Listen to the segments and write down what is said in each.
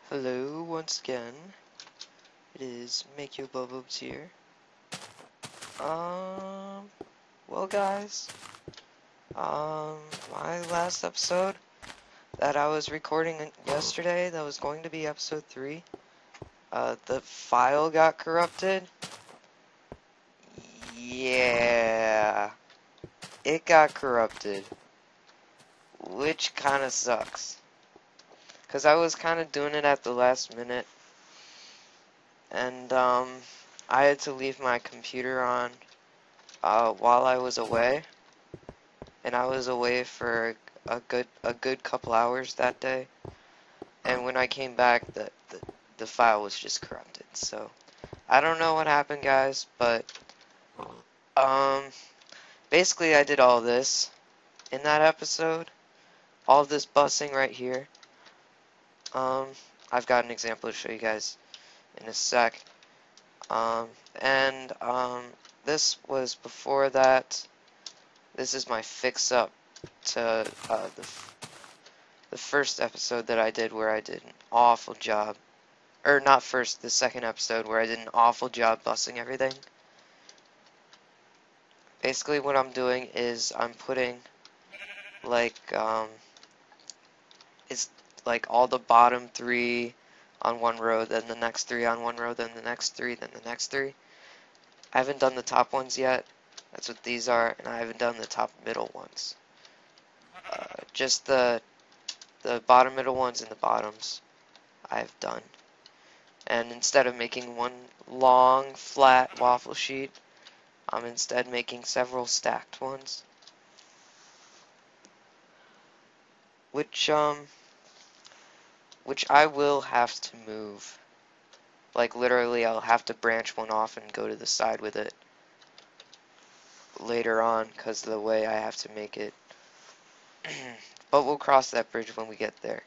Hello once again. It is Make Your Bubbles here. Well guys, my last episode that I was recording yesterday, that was going to be episode 3, the file got corrupted. Yeah, it got corrupted, which kind of sucks. Because I was kind of doing it at the last minute, and I had to leave my computer on while I was away, and I was away for a good couple hours that day. And when I came back, the file was just corrupted. So I don't know what happened, guys, but um, basically I did all this in that episode, all of this bussing right here. I've got an example to show you guys in a sec. And this was before that. This is my fix up to the first episode that I did, where I did an awful job. Or not first, the second episode where I did an awful job bussing everything. Basically what I'm doing is I'm putting like it's like all the bottom 3 on one row, then the next 3 on one row, then the next 3, then the next 3. I haven't done the top ones yet. That's what these are, and I haven't done the top middle ones. Just the bottom middle ones and the bottoms I've done. And instead of making one long flat waffle sheet, I'm instead making several stacked ones, which I will have to move. Like literally I'll have to branch one off and go to the side with it later on because of the way I have to make it. But we'll cross that bridge when we get there.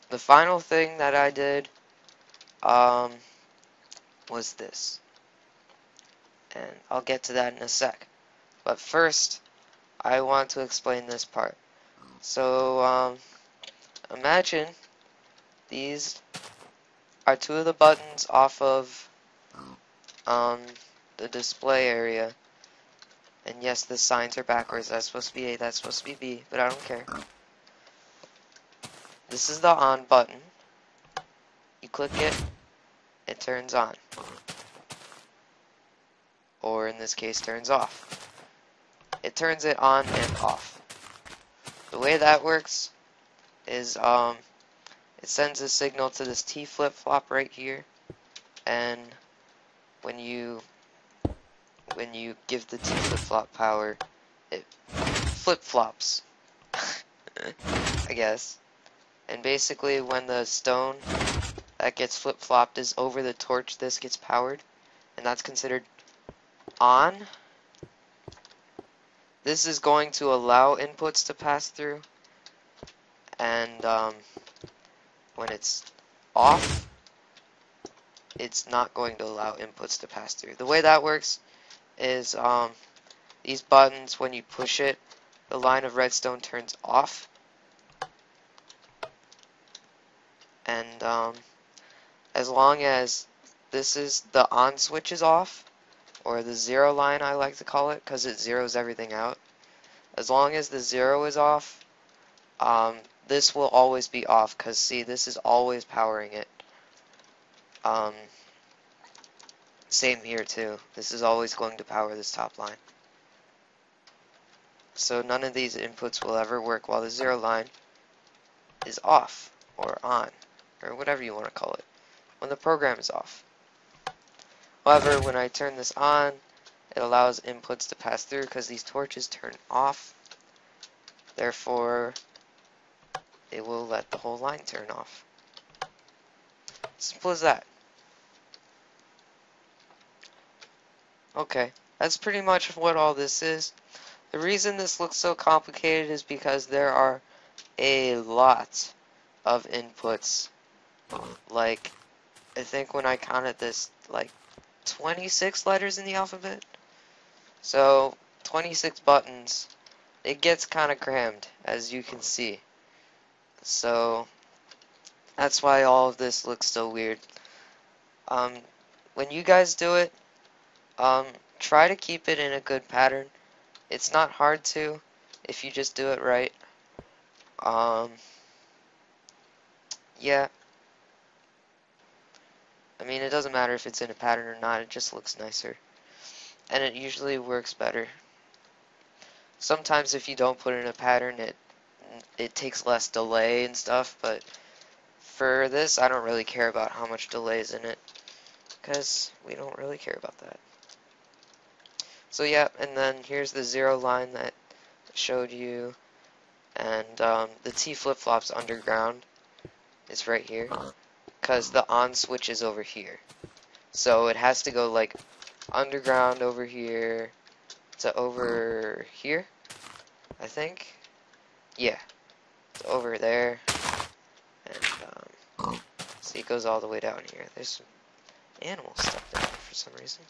The final thing that I did was this, and I'll get to that in a sec. But first, I want to explain this part. So, imagine these are 2 of the buttons off of the display area. And yes, the signs are backwards. That's supposed to be A, that's supposed to be B, but I don't care. This is the on button. You click it, it turns on. Or in this case, turns off. It turns it on and off. The way that works is it sends a signal to this T flip-flop right here, and when you give the T flip-flop power, it flip-flops, I guess. And basically when the stone that gets flip-flopped is over the torch, this gets powered, and that's considered on. This is going to allow inputs to pass through, and when it's off, it's not going to allow inputs to pass through. The way that works is these buttons, when you push it, the line of redstone turns off, and as long as this is the on switch is off, or the 0 line I like to call it, because it zeroes everything out. As long as the 0 is off, this will always be off, because see, this is always powering it. Same here too. This is always going to power this top line. So none of these inputs will ever work while the 0 line is off, or on, or whatever you want to call it, when the program is off. However, when I turn this on, it allows inputs to pass through because these torches turn off. Therefore, it will let the whole line turn off. Simple as that. Okay, that's pretty much what all this is. The reason this looks so complicated is because there are a lot of inputs. Like, I think when I counted this, like 26 letters in the alphabet. So 26 buttons. It gets kind of crammed, as you can see. So That's why all of this looks so weird. When you guys do it, try to keep it in a good pattern. It's not hard to, if you just do it right. Yeah. I mean, it doesn't matter if it's in a pattern or not, it just looks nicer. And it usually works better. Sometimes if you don't put it in a pattern, it takes less delay and stuff, but for this, I don't really care about how much delay is in it, because we don't really care about that. So yeah, and then here's the 0 line that I showed you, and the T flip-flop's underground. It's right here, because the on switch is over here. So it has to go like underground over here to over here, I think. Yeah, it's over there, and see, it goes all the way down here. There's some animal stuff down there for some reason.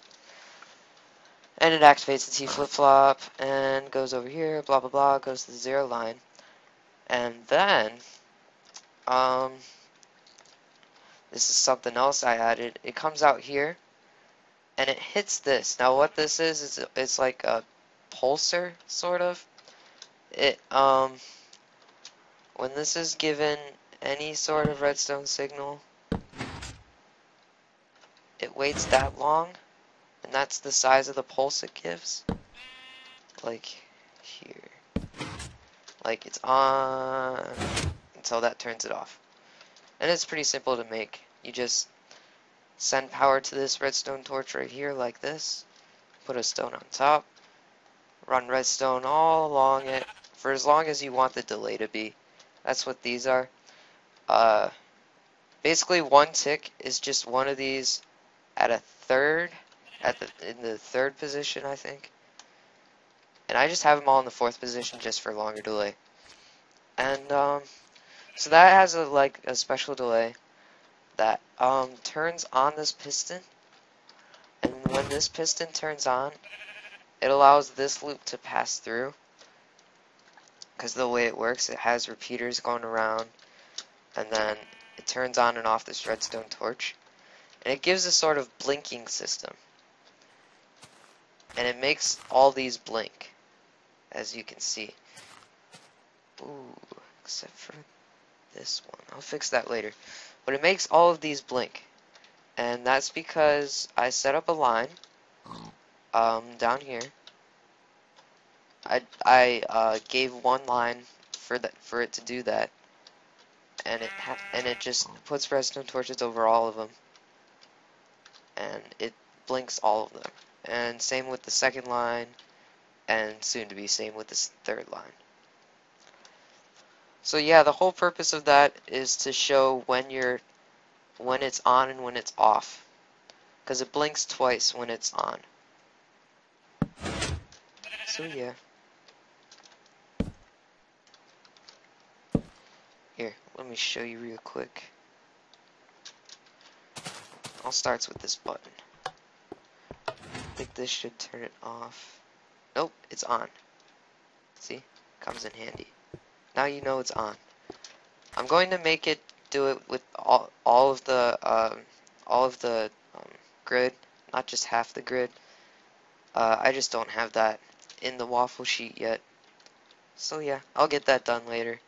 And it activates the T flip-flop and goes over here, blah blah blah, goes to the 0 line. And then, this is something else I added. It comes out here, and it hits this. Now what this is it's like a pulsar, sort of. When this is given any sort of redstone signal, it waits that long, and that's the size of the pulse it gives. Like here. Like it's on until that turns it off. And it's pretty simple to make. You just send power to this redstone torch right here like this. Put a stone on top. Run redstone all along it for as long as you want the delay to be. That's what these are. Basically 1 tick is just one of these at a third, in the 3rd position, I think. And I just have them all in the 4th position just for longer delay. And so that has a special delay that turns on this piston. And when this piston turns on, it allows this loop to pass through. Because the way it works, it has repeaters going around, and then it turns on and off this redstone torch. And it gives a sort of blinking system. And it makes all these blink, as you can see. Ooh, except for this one. I'll fix that later. But it makes all of these blink. And that's because I set up a line down here. I gave one line for it to do that, and it just puts redstone torches over all of them, and it blinks all of them. And same with the 2nd line, and soon to be same with this 3rd line. So yeah, the whole purpose of that is to show when it's on and when it's off, because it blinks twice when it's on. So yeah. Here, let me show you real quick. I'll start with this button. I think this should turn it off. Nope, it's on. See? Comes in handy. Now you know it's on. I'm going to make it do it with all of the grid, not just half the grid. I just don't have that in the waffle sheet yet. So yeah, I'll get that done later.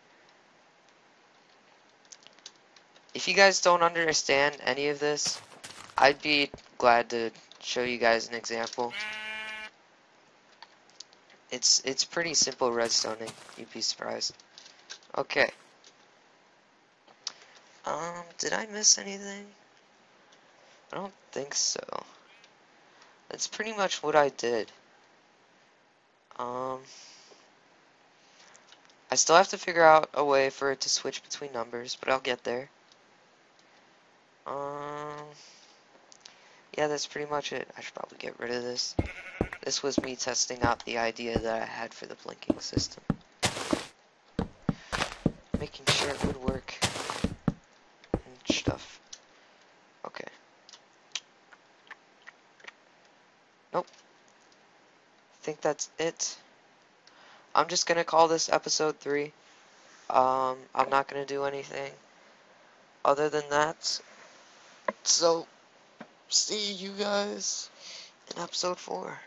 If you guys don't understand any of this, I'd be glad to show you guys an example. It's pretty simple redstoning, you'd be surprised. Okay. Did I miss anything? I don't think so. That's pretty much what I did. I still have to figure out a way for it to switch between numbers, but I'll get there. Yeah, that's pretty much it. I should probably get rid of this. This was me testing out the idea that I had for the blinking system. Making sure it would work. And stuff. Okay. Nope. I think that's it. I'm just gonna call this episode 3. I'm not gonna do anything. other than that. So, see you guys in episode 4.